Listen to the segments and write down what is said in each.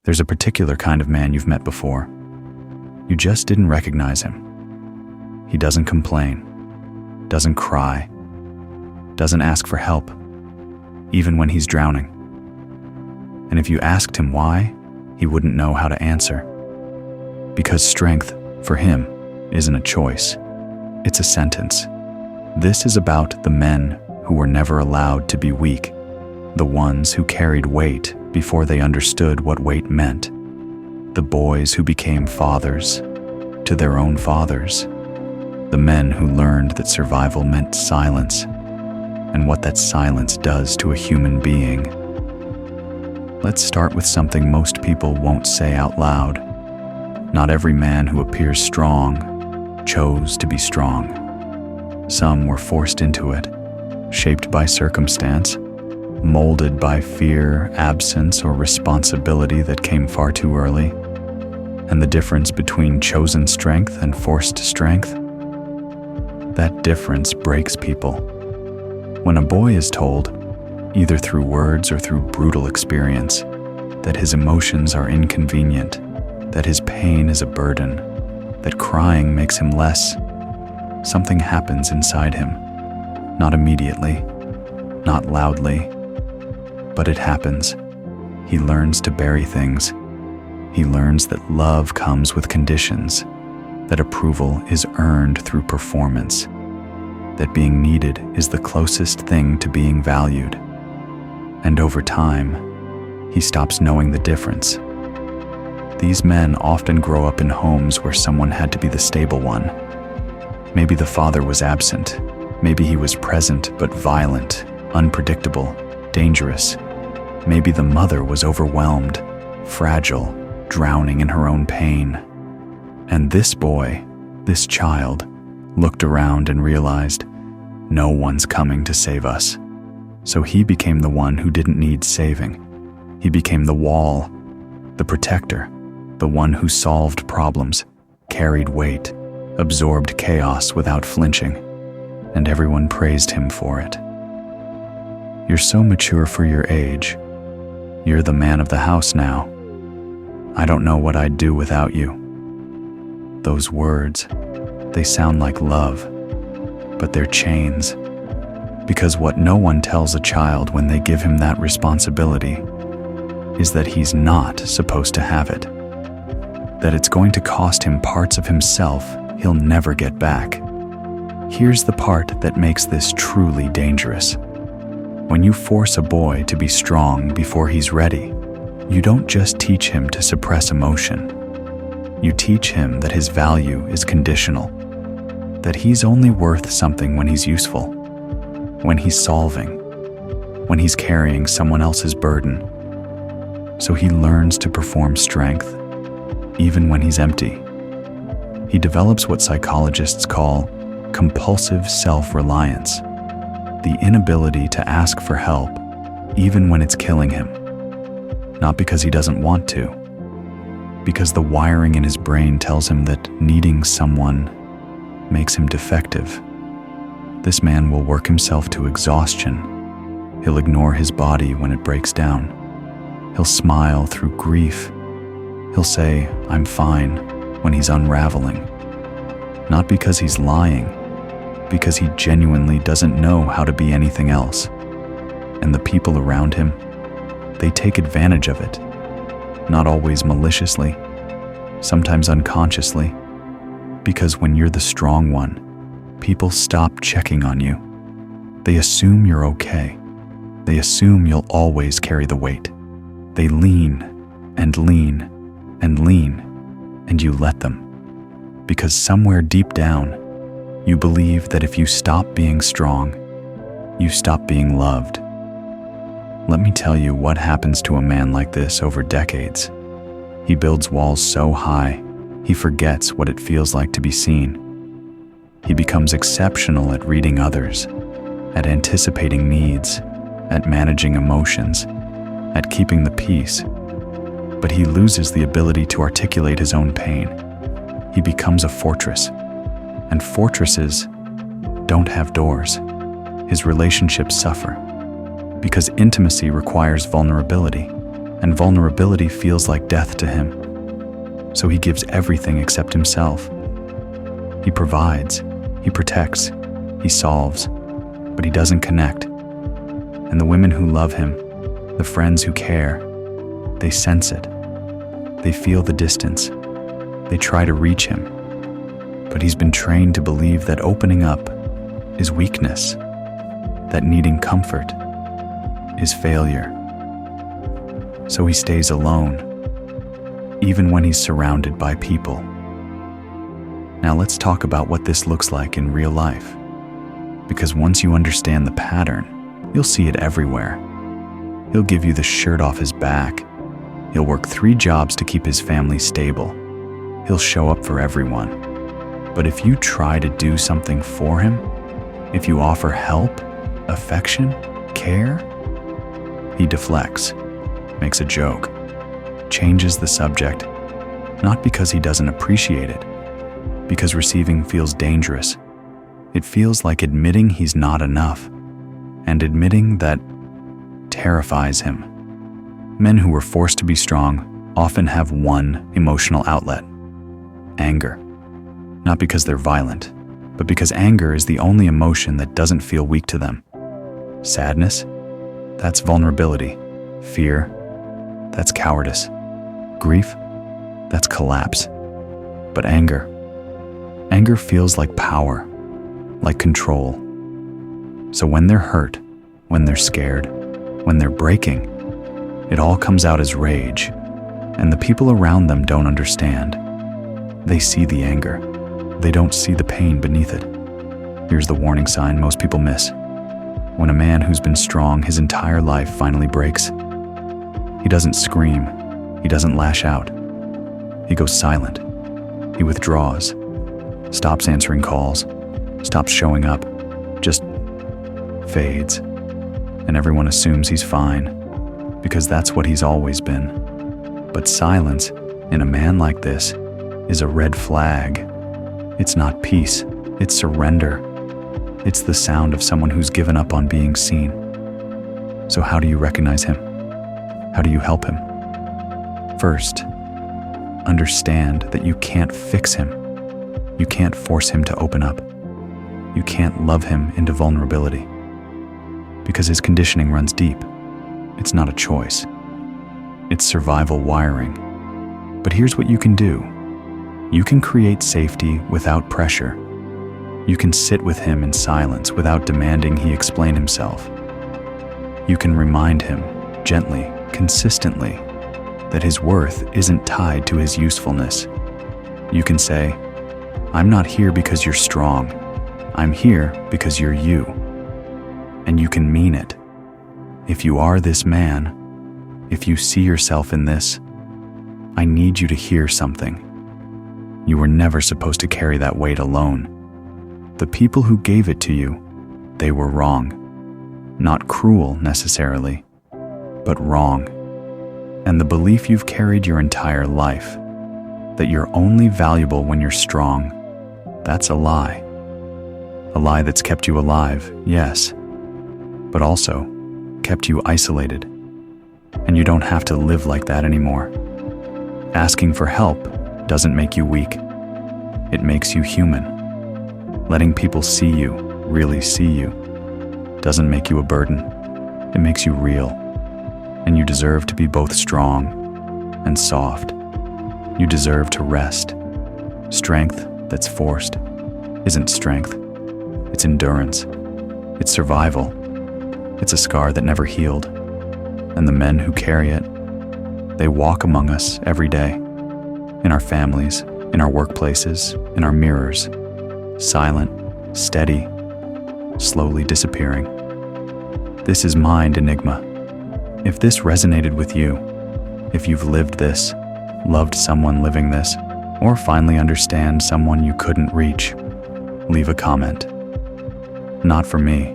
There's a particular kind of man you've met before. You just didn't recognize him. He doesn't complain, doesn't cry, doesn't ask for help, even when he's drowning. And if you asked him why, he wouldn't know how to answer. Because strength, for him, isn't a choice. It's a sentence. This is about the men who were never allowed to be weak, the ones who carried weight before they understood what weight meant, the boys who became fathers to their own fathers, the men who learned that survival meant silence and what that silence does to a human being. Let's start with something most people won't say out loud. Not every man who appears strong chose to be strong. Some were forced into it, shaped by circumstance, molded by fear, absence, or responsibility that came far too early. And the difference between chosen strength and forced strength? That difference breaks people. When a boy is told, either through words or through brutal experience, that his emotions are inconvenient, that his pain is a burden, that crying makes him less, something happens inside him. Not immediately, not loudly, but it happens. He learns to bury things. He learns that love comes with conditions, that approval is earned through performance, that being needed is the closest thing to being valued. And over time, he stops knowing the difference. These men often grow up in homes where someone had to be the stable one. Maybe the father was absent. Maybe he was present but violent, unpredictable, dangerous. Maybe the mother was overwhelmed, fragile, drowning in her own pain. And this boy, this child, looked around and realized, no one's coming to save us. So he became the one who didn't need saving. He became the wall, the protector, the one who solved problems, carried weight, absorbed chaos without flinching, and everyone praised him for it. You're so mature for your age. You're the man of the house now. I don't know what I'd do without you. Those words, they sound like love, but they're chains. Because what no one tells a child when they give him that responsibility is that he's not supposed to have it. That it's going to cost him parts of himself he'll never get back. Here's the part that makes this truly dangerous. When you force a boy to be strong before he's ready, you don't just teach him to suppress emotion. You teach him that his value is conditional, that he's only worth something when he's useful, when he's solving, when he's carrying someone else's burden. So he learns to perform strength, even when he's empty. He develops what psychologists call compulsive self-reliance, the inability to ask for help, even when it's killing him. Not because he doesn't want to, because the wiring in his brain tells him that needing someone makes him defective. This man will work himself to exhaustion. He'll ignore his body when it breaks down. He'll smile through grief. He'll say, "I'm fine," when he's unraveling. Not because he's lying, because he genuinely doesn't know how to be anything else. And the people around him, they take advantage of it. Not always maliciously, sometimes unconsciously. Because when you're the strong one, people stop checking on you. They assume you're okay. They assume you'll always carry the weight. They lean and lean and lean, and you let them. Because somewhere deep down, you believe that if you stop being strong, you stop being loved. Let me tell you what happens to a man like this over decades. He builds walls so high, he forgets what it feels like to be seen. He becomes exceptional at reading others, at anticipating needs, at managing emotions, at keeping the peace. But he loses the ability to articulate his own pain. He becomes a fortress, and fortresses don't have doors. His relationships suffer, because intimacy requires vulnerability, and vulnerability feels like death to him. So he gives everything except himself. He provides, he protects, he solves, but he doesn't connect. And the women who love him, the friends who care, they sense it. They feel the distance. They try to reach him. But he's been trained to believe that opening up is weakness, that needing comfort is failure. So he stays alone, even when he's surrounded by people. Now let's talk about what this looks like in real life. Because once you understand the pattern, you'll see it everywhere. He'll give you the shirt off his back. He'll work 3 jobs to keep his family stable. He'll show up for everyone. But if you try to do something for him, if you offer help, affection, care, he deflects, makes a joke, changes the subject, not because he doesn't appreciate it, because receiving feels dangerous. It feels like admitting he's not enough, and admitting that terrifies him. Men who were forced to be strong often have one emotional outlet: anger. Not because they're violent, but because anger is the only emotion that doesn't feel weak to them. Sadness? That's vulnerability. Fear? That's cowardice. Grief? That's collapse. But anger feels like power, like control. So when they're hurt, when they're scared, when they're breaking, it all comes out as rage, and the people around them don't understand. They see the anger. They don't see the pain beneath it. Here's the warning sign most people miss. When a man who's been strong his entire life finally breaks, he doesn't scream. He doesn't lash out. He goes silent. He withdraws, stops answering calls, stops showing up, just fades. And everyone assumes he's fine, because that's what he's always been. But silence, in a man like this, is a red flag. It's not peace, it's surrender. It's the sound of someone who's given up on being seen. So how do you recognize him? How do you help him? First, understand that you can't fix him. You can't force him to open up. You can't love him into vulnerability. Because his conditioning runs deep. It's not a choice. It's survival wiring. But here's what you can do. You can create safety without pressure. You can sit with him in silence without demanding he explain himself. You can remind him, gently, consistently, that his worth isn't tied to his usefulness. You can say, "I'm not here because you're strong. I'm here because you're you." And you can mean it. If you are this man, if you see yourself in this, I need you to hear something. You were never supposed to carry that weight alone. The people who gave it to you, they were wrong. Not cruel necessarily, but wrong. And the belief you've carried your entire life, that you're only valuable when you're strong, that's a lie. A lie that's kept you alive, yes, but also kept you isolated. And you don't have to live like that anymore. Asking for help doesn't make you weak. It makes you human. Letting people see you, really see you, doesn't make you a burden. It makes you real. And you deserve to be both strong and soft. You deserve to rest. Strength that's forced isn't strength. It's endurance. It's survival. It's a scar that never healed. And the men who carry it, they walk among us every day. In our families, in our workplaces, in our mirrors. Silent, steady, slowly disappearing. This is Mind Enigma. If this resonated with you, if you've lived this, loved someone living this, or finally understand someone you couldn't reach, leave a comment. Not for me,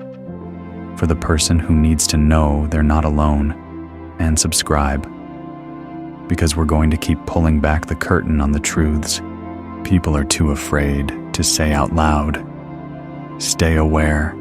for the person who needs to know they're not alone, and subscribe. Because we're going to keep pulling back the curtain on the truths people are too afraid to say out loud. Stay aware.